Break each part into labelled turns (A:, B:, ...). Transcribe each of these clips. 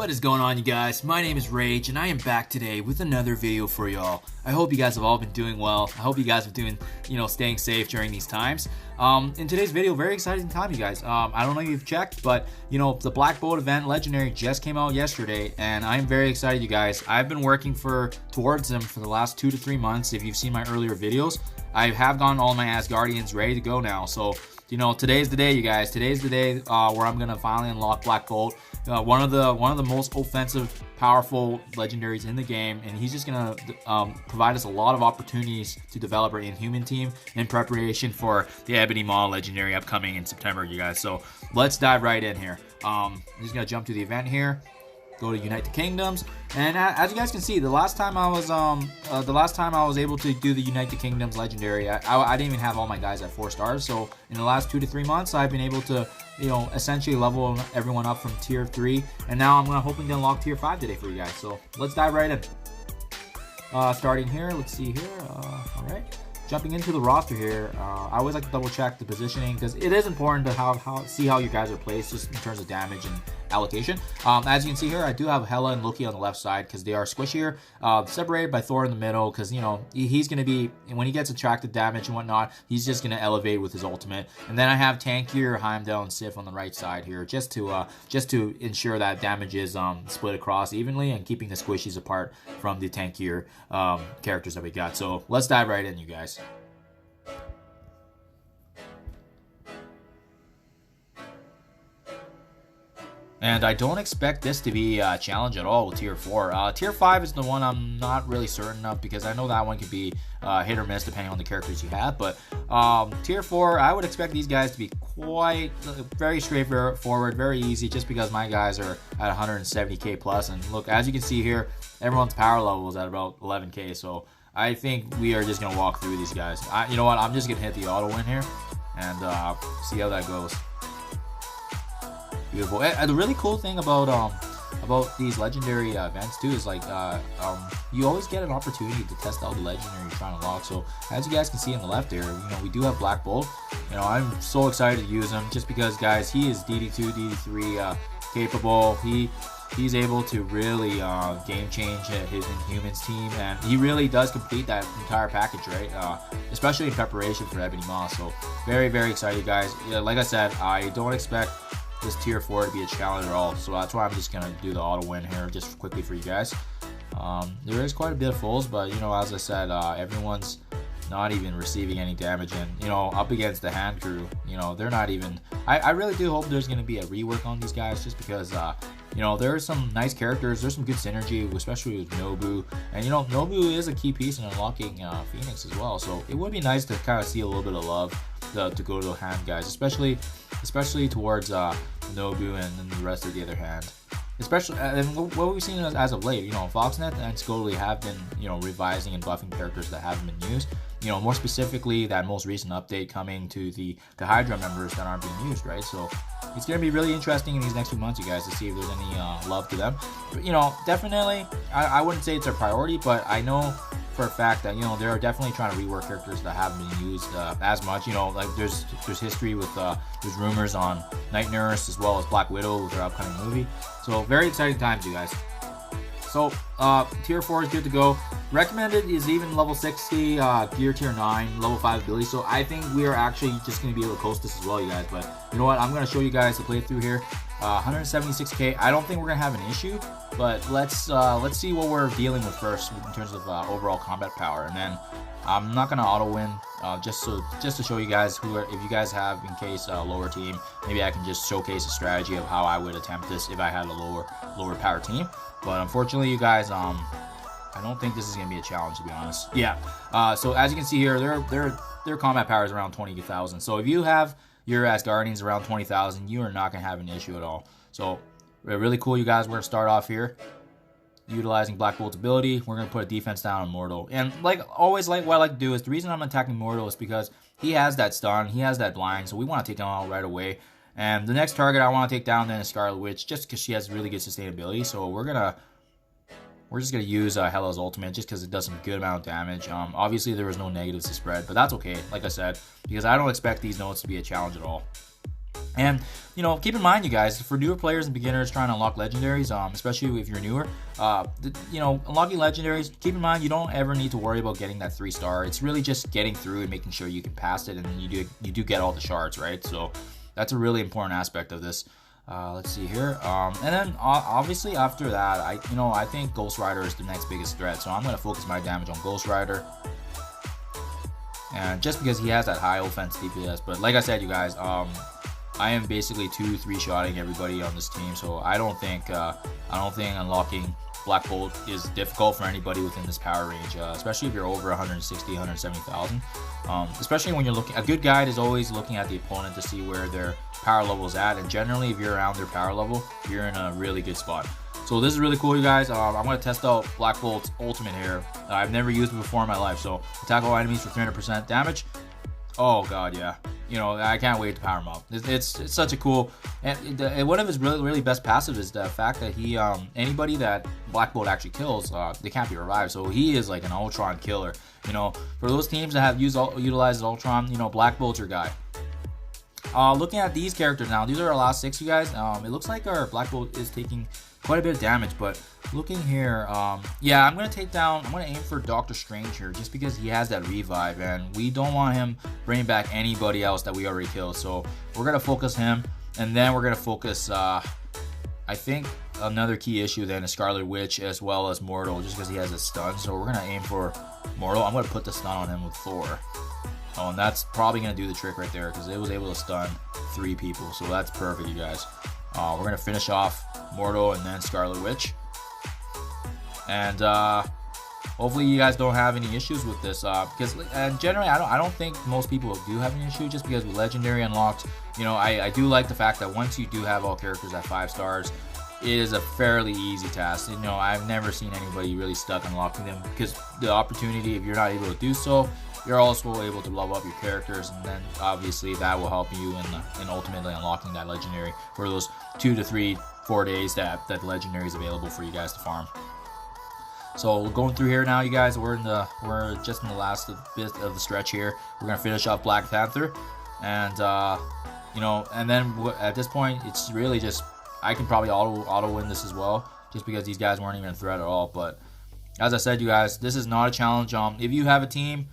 A: What is going on, you guys? My name is Rage, and I am back today with another video for y'all. I hope you guys have all been doing well. I hope you guys are doing, staying safe during these times. In today's video, very exciting time, you guys. I don't know if you've checked, but, the Black Bolt event Legendary just came out yesterday, and I'm very excited, you guys. I've been working towards them for the last 2 to 3 months. If you've seen my earlier videos, I have gotten all my Asgardians ready to go now, so today's the day, you guys. Today's the day where I'm gonna finally unlock Black Bolt, one of the most offensive, powerful legendaries in the game, and he's just gonna provide us a lot of opportunities to develop our Inhuman team in preparation for the Ebony Maw legendary upcoming in September, you guys. So let's dive right in here. I'm just gonna jump to the event here. Go to Unite the Kingdoms, and as you guys can see, the last time I was able to do the Unite the Kingdoms legendary, I didn't even have all my guys at 4 stars. So in the last 2 to 3 months, I've been able to essentially level everyone up from tier 3, and now I'm hoping to unlock tier 5 today for you guys. So let's dive right in. Starting here, let's see here. All right. Jumping into the roster here, I always like to double check the positioning because it is important to see how you guys are placed just in terms of damage and allocation. As you can see here, I do have Hela and Loki on the left side because they are squishier, separated by Thor in the middle because he's going to be, when he gets attracted damage and whatnot, he's just going to elevate with his ultimate. And then I have tankier Heimdall and Sif on the right side here just to ensure that damage is split across evenly and keeping the squishies apart from the tankier characters that we got. So let's dive right in, you guys. And I don't expect this to be a challenge at all with tier 4. Tier 5 is the one I'm not really certain of because I know that one could be hit or miss depending on the characters you have. But tier 4, I would expect these guys to be very straightforward, very easy, just because my guys are at 170k plus. And look, as you can see here, everyone's power level is at about 11k. So I think we are just going to walk through these guys. You know what? I'm just going to hit the auto win here and see how that goes. Beautiful. And the really cool thing about these legendary events too is you always get an opportunity to test out the legendary you're trying to lock. So as you guys can see on the left here, we do have Black Bolt. I'm so excited to use him just because, guys, he is DD2, DD3 capable. He's able to really game change his Inhumans team, and he really does complete that entire package, right? Especially in preparation for Ebony Maw. So very, very excited, guys. Yeah, like I said, I don't expect this tier 4 to be a challenge at all, so that's why I'm just gonna do the auto win here just quickly for you guys. There is quite a bit of fulls, but as I said, everyone's not even receiving any damage, and up against the hand crew, they're not even. I really do hope there's gonna be a rework on these guys just because there are some nice characters, there's some good synergy, especially with Nobu, and Nobu is a key piece in unlocking Phoenix as well, so it would be nice to kind of see a little bit of love to go to the hand guys, especially towards Nobu and then the rest of the other hand. Especially, and what we've seen as of late, Foxnet and Scully have been, revising and buffing characters that haven't been used. More specifically, that most recent update coming to the Hydra members that aren't being used, right? So it's going to be really interesting in these next few months, you guys, to see if there's any love to them. But, definitely, I wouldn't say it's a priority, but I know for a fact that they're definitely trying to rework characters that haven't been used as much. There's history with there's rumors on Night Nurse as well as Black Widow with their upcoming movie. So very exciting times, you guys. So tier 4 is good to go. Recommended is even level 60, gear tier 9, level 5 ability. So I think we are actually just going to be able to coast this as well, you guys. But you know what? I'm going to show you guys the playthrough here. 176k. I don't think we're going to have an issue, but let's see what we're dealing with first in terms of overall combat power. And then I'm not going to auto win just to show you guys if you guys have, in case a lower team, maybe I can just showcase a strategy of how I would attempt this if I had a lower power team. But unfortunately, you guys, I don't think this is going to be a challenge, to be honest. Yeah. So as you can see here, their combat power is around 20,000. So if you have your Asgardians around 20,000, you are not going to have an issue at all. So really cool, you guys. We're going to start off here utilizing Black Bolt's ability. We're going to put a defense down on Mortal. And like always, what I like to do is, the reason I'm attacking Mortal is because he has that stun, he has that blind, so we want to take him out right away. And the next target I want to take down then is Scarlet Witch, just because she has really good sustainability. So we're just going to use Hela's ultimate just because it does some good amount of damage. Obviously, there was no negatives to spread, but that's okay, like I said, because I don't expect these notes to be a challenge at all. And keep in mind, you guys, for newer players and beginners trying to unlock legendaries, especially if you're newer, unlocking legendaries, keep in mind you don't ever need to worry about getting that 3-star. It's really just getting through and making sure you can pass it, and you do get all the shards, right? So that's a really important aspect of this. Let's see here, and then obviously after that, I think Ghost Rider is the next biggest threat, so I'm gonna focus my damage on Ghost Rider. And just because he has that high offense DPS, but like I said, you guys, I am basically 2-3-shotting everybody on this team, so I don't think unlocking Black Bolt is difficult for anybody within this power range, especially if you're over 160, 170,000. Especially when you're looking, a good guide is always looking at the opponent to see where their power level is at, and generally if you're around their power level, you're in a really good spot. So this is really cool, you guys. I'm going to test out Black Bolt's ultimate here. I've never used it before in my life. So attack all enemies for 300% damage. Oh god, yeah. I can't wait to power him up. It's such a cool, and one of his really best passives is the fact that he anybody that Black Bolt actually kills, they can't be revived. So he is like an Ultron killer. For those teams that have utilized Ultron, Black Bolt's your guy. Looking at these characters now, these are our last 6, you guys. It looks like our Black Bolt is taking quite a bit of damage, but looking here, yeah, I'm gonna aim for Doctor Strange here, just because he has that revive, and we don't want him bringing back anybody else that we already killed. So we're gonna focus him, and then we're gonna focus, I think another key issue then is Scarlet Witch as well as Mortal, just because he has a stun. So we're gonna aim for Mortal. I'm gonna put the stun on him with Thor. Oh, and that's probably gonna do the trick right there, because it was able to stun 3 people. So that's perfect, you guys. We're gonna finish off Mortal and then Scarlet Witch, and hopefully you guys don't have any issues with this, because generally I don't think most people do have an issue, just because with Legendary unlocked, I do like the fact that once you do have all characters at 5 stars, it is a fairly easy task. I've never seen anybody really stuck unlocking them, because the opportunity, if you're not able to do so, you're also able to level up your characters, and then obviously that will help you in ultimately unlocking that legendary for those 2 to 3, 4 days that legendary is available for you guys to farm. So going through here now, you guys, we're just in the last bit of the stretch here. We're gonna finish off Black Panther, and and then at this point, it's really just, I can probably auto win this as well, just because these guys weren't even a threat at all. But as I said, you guys, this is not a challenge. If you have a team,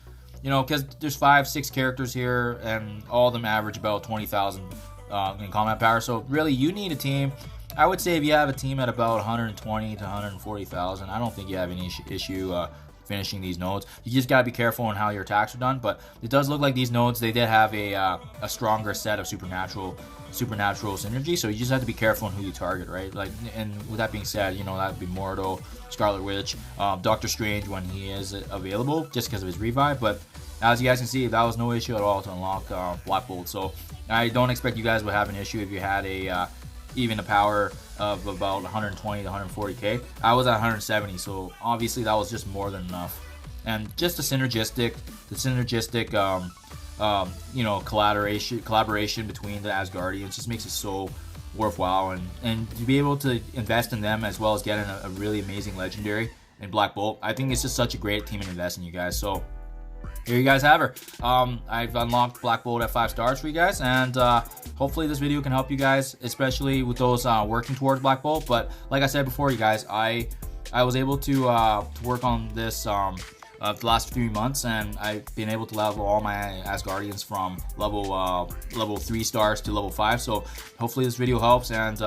A: because there's 5-6 characters here, and all of them average about 20,000 in combat power. So really, you need a team. I would say if you have a team at about 120 to 140,000, I don't think you have any issue finishing these nodes. You just gotta be careful on how your attacks are done. But it does look like these nodes, they did have a stronger set of supernatural synergy. So you just have to be careful on who you target, right? And with that being said, that would be Mortal, Scarlet Witch, Doctor Strange when he is available, just because of his revive. But as you guys can see, that was no issue at all to unlock Black Bolt. So I don't expect you guys would have an issue if you had even a power of about 120 to 140k. I was at 170, so obviously that was just more than enough. And just the synergistic collaboration between the Asgardians just makes it so worthwhile, and to be able to invest in them as well as getting a really amazing legendary in Black Bolt, I think it's just such a great team to invest in, you guys. So here you guys have her. I've unlocked Black Bolt at 5 stars for you guys, and hopefully this video can help you guys, especially with those working towards Black Bolt. But like I said before, you guys, I was able to work on this the last 3 months, and I've been able to level all my Asgardians from level 3 stars to level 5. So hopefully this video helps, and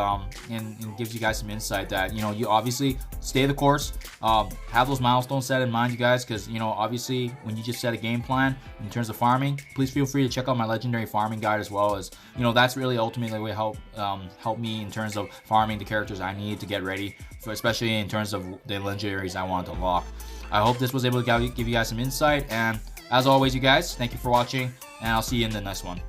A: gives you guys some insight that you obviously stay the course, have those milestones set in mind, you guys, because obviously when you just set a game plan in terms of farming, please feel free to check out my legendary farming guide, as well as that's really ultimately what help me in terms of farming the characters I need to get ready for, especially in terms of the legendaries I want to unlock. I hope this was able to give you guys some insight, and as always, you guys, thank you for watching, and I'll see you in the next one.